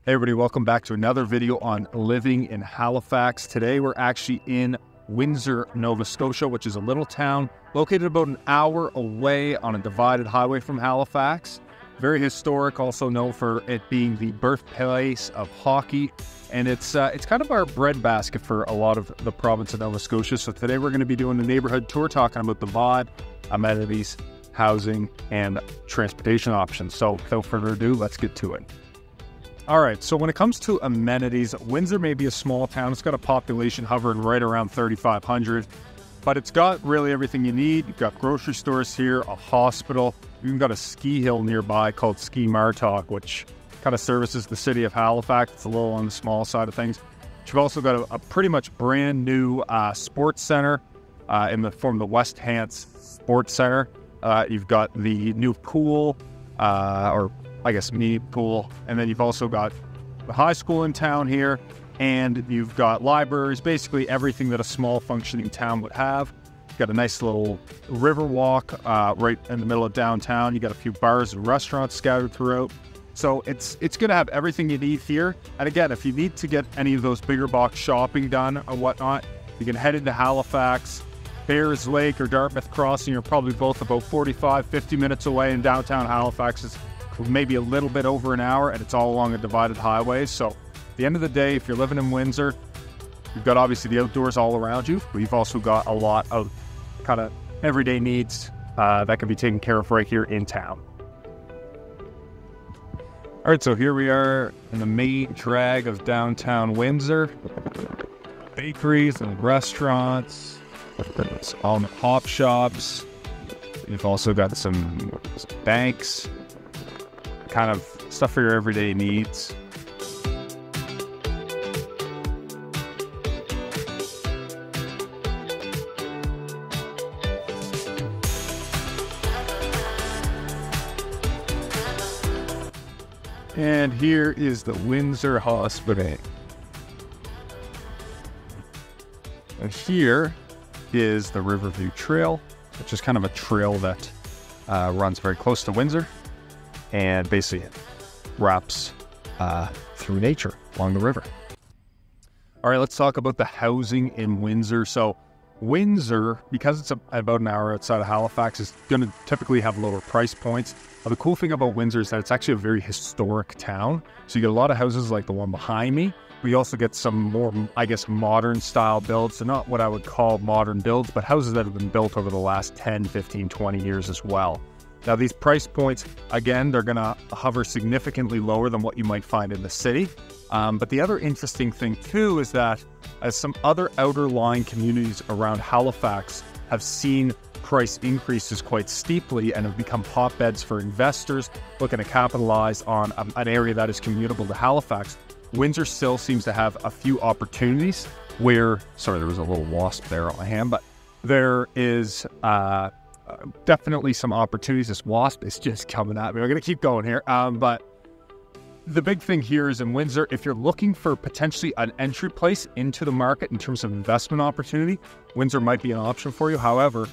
Hey everybody, welcome back to another video on living in Halifax. Today we're actually in Windsor, Nova Scotia, which is a little town located about an hour away on a divided highway from Halifax. Very historic, also known for it being the birthplace of hockey. And it's kind of our breadbasket for a lot of the province of Nova Scotia. So today we're going to be doing the neighborhood tour, talking about the vibe, amenities, housing, and transportation options. So without further ado, let's get to it. All right, so when it comes to amenities, Windsor may be a small town. It's got a population hovering right around 3,500, but it's got really everything you need. You've got grocery stores here, a hospital. You've even got a ski hill nearby called Ski Martok, which kind of services the city of Halifax. It's a little on the small side of things. But you've also got a pretty much brand new sports center in the form of the West Hants Sports Center. You've got the new pool, or I guess mini pool, and then you've also got the high school in town here, and you've got libraries, basically everything that a small functioning town would have. You've got a nice little river walk right in the middle of downtown. You got a few bars and restaurants scattered throughout. So it's going to have everything you need here. And again, if you need to get any of those bigger box shopping done or whatnot, you can head into Halifax. Bears Lake or Dartmouth Crossing are probably both about 45, 50 minutes away, and downtown Halifax is maybe a little bit over an hour, and it's all along a divided highway. So at the end of the day, if you're living in Windsor, you've got obviously the outdoors all around you, but you've also got a lot of kind of everyday needs that can be taken care of right here in town. All right, so here we are in the main drag of downtown Windsor. Bakeries and restaurants, all the hop shops. You've also got some banks, kind of stuff for your everyday needs. And here is the Windsor Hospital. And here is the Riverview Trail, which is kind of a trail that runs very close to Windsor and basically wraps through nature along the river. All right, let's talk about the housing in Windsor. So Windsor, because it's about an hour outside of Halifax, is going to typically have lower price points. The cool thing about Windsor is that it's actually a very historic town. So you get a lot of houses like the one behind me. We also get some more, I guess, modern style builds. So not what I would call modern builds, but houses that have been built over the last 10, 15, 20 years as well. Now these price points, again, they're going to hover significantly lower than what you might find in the city. But the other interesting thing too is that as some other outer lying communities around Halifax have seen price increases quite steeply and have become hotbeds for investors looking to capitalize on an area that is commutable to Halifax, Windsor still seems to have a few opportunities where, sorry, there was a little wasp there on my hand, but there is definitely some opportunities. This wasp is just coming at me. We're going to keep going here. But the big thing here is in Windsor, if you're looking for potentially an entry place into the market in terms of investment opportunity, Windsor might be an option for you. However,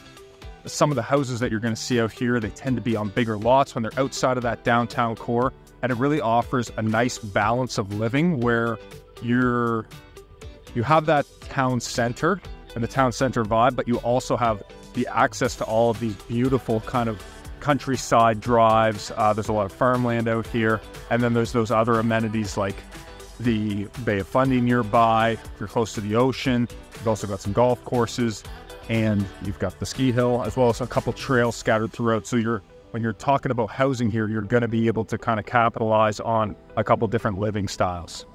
some of the houses that you're going to see out here, they tend to be on bigger lots when they're outside of that downtown core. And it really offers a nice balance of living where you have that town center and the town center vibe, but you also have the access to all of these beautiful kind of countryside drives. There's a lot of farmland out here. And then there's those other amenities like the Bay of Fundy nearby. If you're close to the ocean, you've also got some golf courses, and you've got the ski hill, as well as a couple trails scattered throughout. So when you're talking about housing here, you're going to be able to kind of capitalize on a couple different living styles.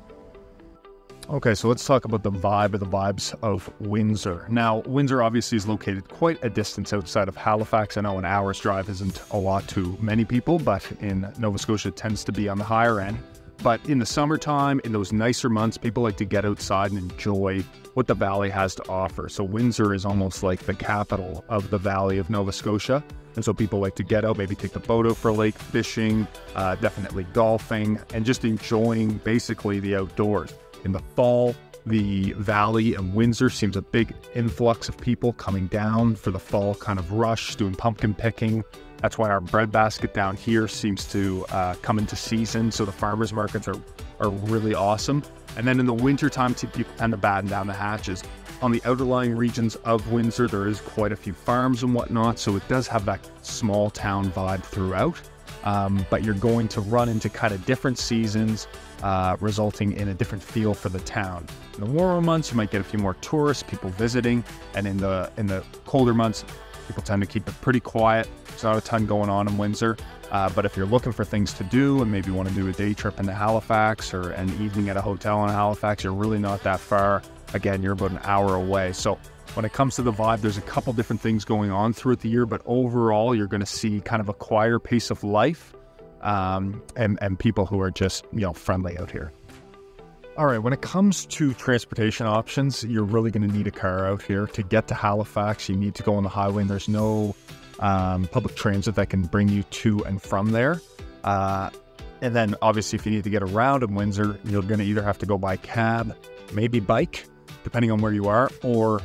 Okay, so let's talk about the vibes of Windsor. Now, Windsor obviously is located quite a distance outside of Halifax. I know an hour's drive isn't a lot to many people, but in Nova Scotia, it tends to be on the higher end. But in the summertime, in those nicer months, people like to get outside and enjoy what the valley has to offer. So Windsor is almost like the capital of the valley of Nova Scotia. And so people like to get out, maybe take the boat out for lake fishing, definitely golfing, and just enjoying basically the outdoors. In the fall, the valley of Windsor seems a big influx of people coming down for the fall kind of rush, doing pumpkin picking. That's why our breadbasket down here seems to come into season. So the farmers markets are are really awesome. And then in the wintertime, people tend to batten down the hatches. On the outlying regions of Windsor, there is quite a few farms and whatnot, so it does have that small town vibe throughout. But you're going to run into kind of different seasons, resulting in a different feel for the town. In the warmer months, you might get a few more tourists, people visiting, and in the colder months, people tend to keep it pretty quiet. There's not a ton going on in Windsor. But if you're looking for things to do and maybe want to do a day trip into Halifax or an evening at a hotel in Halifax, you're really not that far. Again, you're about an hour away. So when it comes to the vibe, there's a couple different things going on throughout the year, but overall, you're going to see kind of a quieter pace of life, and people who are just, friendly out here. All right, when it comes to transportation options, you're really going to need a car out here. To get to Halifax, you need to go on the highway, and there's no public transit that can bring you to and from there. And then obviously if you need to get around in Windsor, you're going to either have to go by cab, maybe bike, depending on where you are, or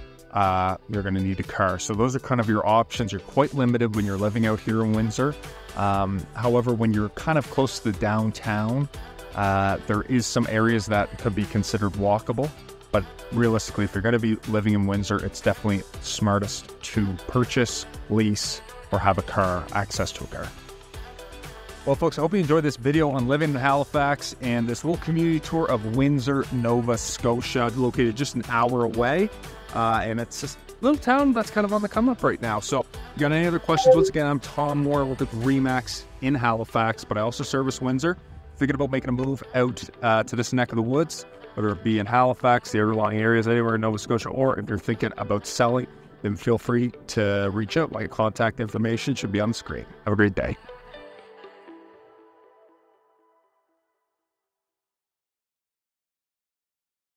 you're going to need a car. So those are kind of your options. You're quite limited when you're living out here in Windsor. However, when you're kind of close to the downtown, there is some areas that could be considered walkable. But realistically, if you're going to be living in Windsor, it's definitely smartest to purchase, lease, or have a car, access to a car. Well, folks, I hope you enjoyed this video on living in Halifax and this little community tour of Windsor, Nova Scotia, located just an hour away. And it's just a little town that's kind of on the come up right now. So if you got any other questions, once again, I'm Tom Moore, I work with Remax in Halifax, but I also service Windsor. Thinking about making a move out to this neck of the woods, whether it be in Halifax, the underlying areas, anywhere in Nova Scotia, or if you're thinking about selling, then feel free to reach out. My contact information should be on the screen. Have a great day.